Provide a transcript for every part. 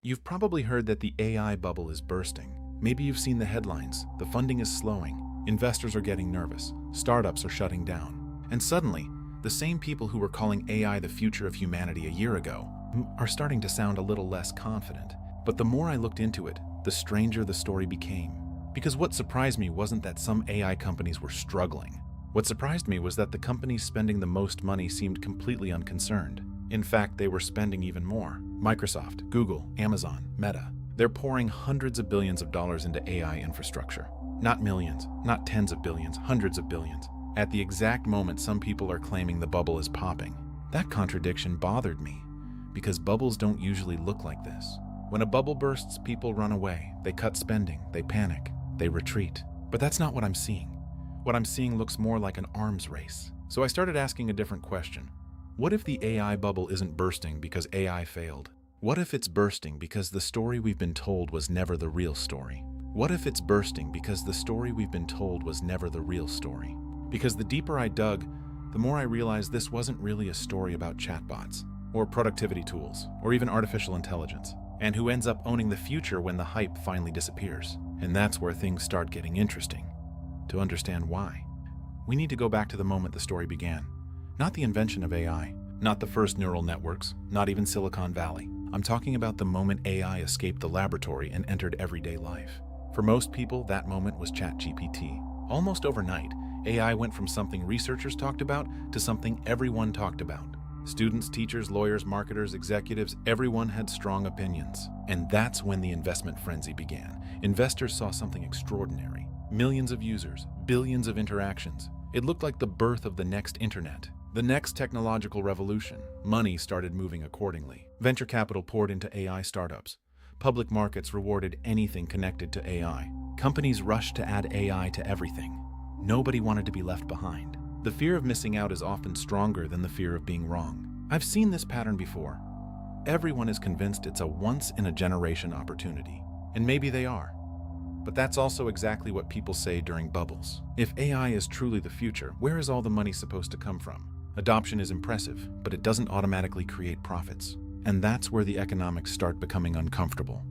You've probably heard that the AI bubble is bursting. Maybe you've seen the headlines. The funding is slowing. Investors are getting nervous. Startups are shutting down. And suddenly, the same people who were calling AI the future of humanity a year ago are starting to sound a little less confident. But the more I looked into it, the stranger the story became. Because what surprised me wasn't that some AI companies were struggling. What surprised me was that the companies spending the most money seemed completely unconcerned. In fact, they were spending even more. Microsoft, Google, Amazon, Meta. They're pouring hundreds of billions of dollars into AI infrastructure. Not millions, not tens of billions, hundreds of billions. At the exact moment some people are claiming the bubble is popping. That contradiction bothered me, because bubbles don't usually look like this. When a bubble bursts, people run away. They cut spending, they panic, they retreat. But that's not what I'm seeing. What I'm seeing looks more like an arms race. So I started asking a different question. What if the AI bubble isn't bursting because AI failed? What if it's bursting because the story we've been told was never the real story? What if it's bursting because the story we've been told was never the real story? Because the deeper I dug, the more I realized this wasn't really a story about chatbots, or productivity tools, or even artificial intelligence, and who ends up owning the future when the hype finally disappears. And that's where things start getting interesting. To understand why, we need to go back to the moment the story began. Not the invention of AI, not the first neural networks, not even Silicon Valley. I'm talking about the moment AI escaped the laboratory and entered everyday life. For most people, that moment was ChatGPT. Almost overnight, AI went from something researchers talked about to something everyone talked about. Students, teachers, lawyers, marketers, executives, everyone had strong opinions. And that's when the investment frenzy began. Investors saw something extraordinary. Millions of users, billions of interactions. It looked like the birth of the next internet. The next technological revolution. Money started moving accordingly. Venture capital poured into AI startups. Public markets rewarded anything connected to AI. Companies rushed to add AI to everything. Nobody wanted to be left behind. The fear of missing out is often stronger than the fear of being wrong. I've seen this pattern before. Everyone is convinced it's a once-in-a-generation opportunity. And maybe they are. But that's also exactly what people say during bubbles. If AI is truly the future, where is all the money supposed to come from? Adoption is impressive, but it doesn't automatically create profits. And that's where the economics start becoming uncomfortable.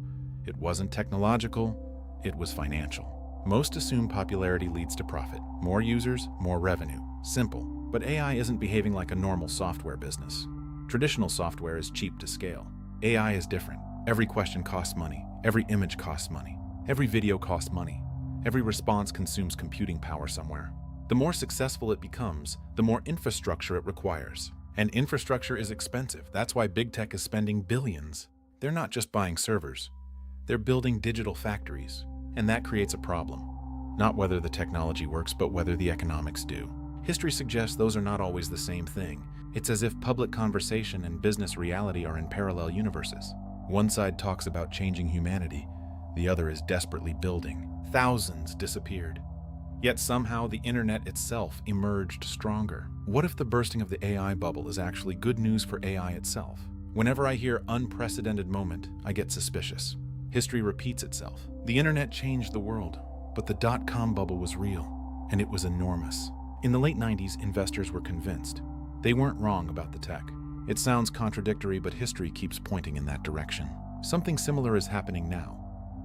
It wasn't technological, it was financial. Most assume popularity leads to profit. More users, more revenue. Simple. But AI isn't behaving like a normal software business. Traditional software is cheap to scale. AI is different. Every question costs money. Every image costs money. Every video costs money. Every response consumes computing power somewhere. The more successful it becomes, the more infrastructure it requires. And infrastructure is expensive. That's why big tech is spending billions. They're not just buying servers. They're building digital factories. And that creates a problem. Not whether the technology works, but whether the economics do. History suggests those are not always the same thing. It's as if public conversation and business reality are in parallel universes. One side talks about changing humanity. The other is desperately building. Thousands disappeared. Yet somehow the internet itself emerged stronger. What if the bursting of the AI bubble is actually good news for AI itself? Whenever I hear unprecedented moment, I get suspicious. History repeats itself. The internet changed the world, but the dot-com bubble was real, and it was enormous. In the late 90s, investors were convinced. They weren't wrong about the tech. It sounds contradictory, but history keeps pointing in that direction. Something similar is happening now.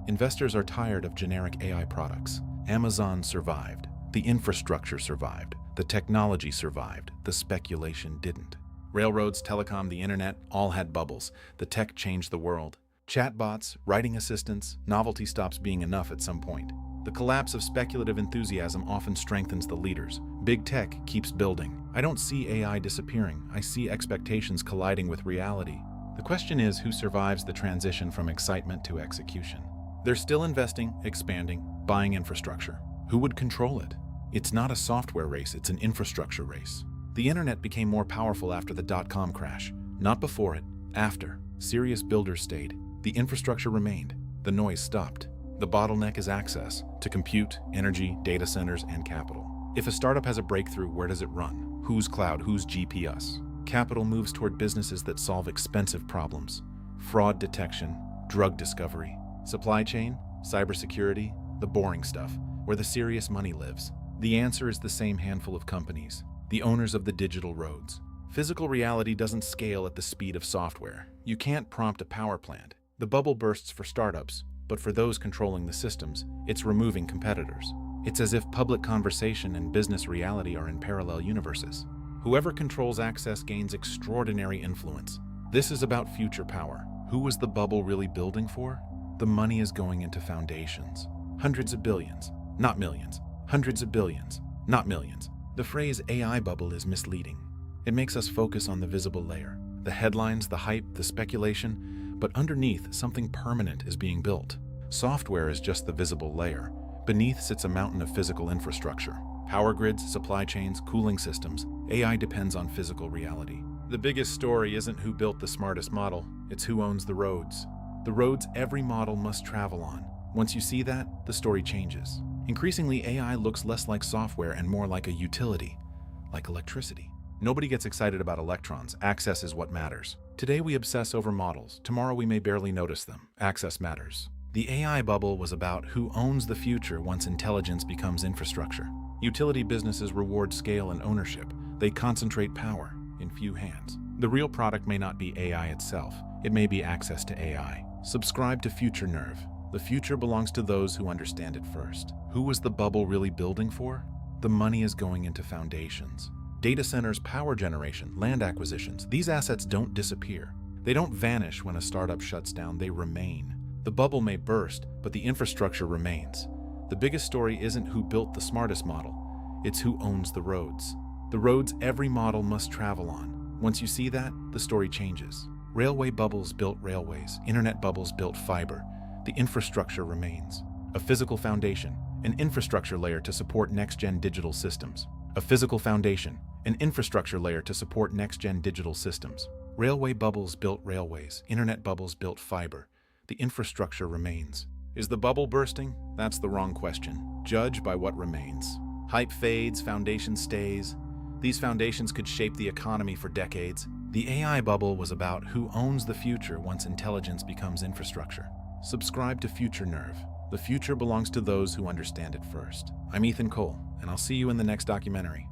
Investors are tired of generic AI products. Amazon survived. The infrastructure survived. The technology survived. The speculation didn't. Railroads, telecom, the internet, all had bubbles. The tech changed the world. Chatbots, writing assistants, novelty stops being enough at some point. The collapse of speculative enthusiasm often strengthens the leaders. Big tech keeps building. I don't see AI disappearing. I see expectations colliding with reality. The question is, who survives the transition from excitement to execution? They're still investing, expanding, buying infrastructure. Who would control it? It's not a software race, it's an infrastructure race. The internet became more powerful after the dot-com crash. Not before it, after. Serious builders stayed. The infrastructure remained. The noise stopped. The bottleneck is access to compute, energy, data centers, and capital. If a startup has a breakthrough, where does it run? Whose cloud? Whose GPS? Capital moves toward businesses that solve expensive problems. Fraud detection, drug discovery, supply chain, cybersecurity, the boring stuff, where the serious money lives. The answer is the same handful of companies, the owners of the digital roads. Physical reality doesn't scale at the speed of software. You can't prompt a power plant. The bubble bursts for startups, but for those controlling the systems, it's removing competitors. It's as if public conversation and business reality are in parallel universes. Whoever controls access gains extraordinary influence. This is about future power. Who was the bubble really building for? The money is going into foundations. Hundreds of billions, not millions. Hundreds of billions, not millions. The phrase AI bubble is misleading. It makes us focus on the visible layer. The headlines, the hype, the speculation, but underneath, something permanent is being built. Software is just the visible layer. Beneath sits a mountain of physical infrastructure. Power grids, supply chains, cooling systems. AI depends on physical reality. The biggest story isn't who built the smartest model, it's who owns the roads. The roads every model must travel on. Once you see that, the story changes. Increasingly, AI looks less like software and more like a utility, like electricity. Nobody gets excited about electrons. Access is what matters. Today we obsess over models. Tomorrow we may barely notice them. Access matters. The AI bubble was about who owns the future once intelligence becomes infrastructure. Utility businesses reward scale and ownership. They concentrate power in few hands. The real product may not be AI itself. It may be access to AI. Subscribe to Future Nerve. The future belongs to those who understand it first. Who was the bubble really building for? The money is going into foundations. Data centers, power generation, land acquisitions. These assets don't disappear. They don't vanish when a startup shuts down. They remain. The bubble may burst, but the infrastructure remains. The biggest story isn't who built the smartest model. It's who owns the roads. The roads every model must travel on. Once you see that, the story changes. Railway bubbles built railways. Internet bubbles built fiber. The infrastructure remains. A physical foundation, an infrastructure layer to support next-gen digital systems. A physical foundation, an infrastructure layer to support next-gen digital systems. Railway bubbles built railways. Internet bubbles built fiber. The infrastructure remains. Is the bubble bursting? That's the wrong question. Judge by what remains. Hype fades, foundation stays. These foundations could shape the economy for decades. The AI bubble was about who owns the future once intelligence becomes infrastructure. Subscribe to Future Nerve. The future belongs to those who understand it first. I'm Ethan Cole, and I'll see you in the next documentary.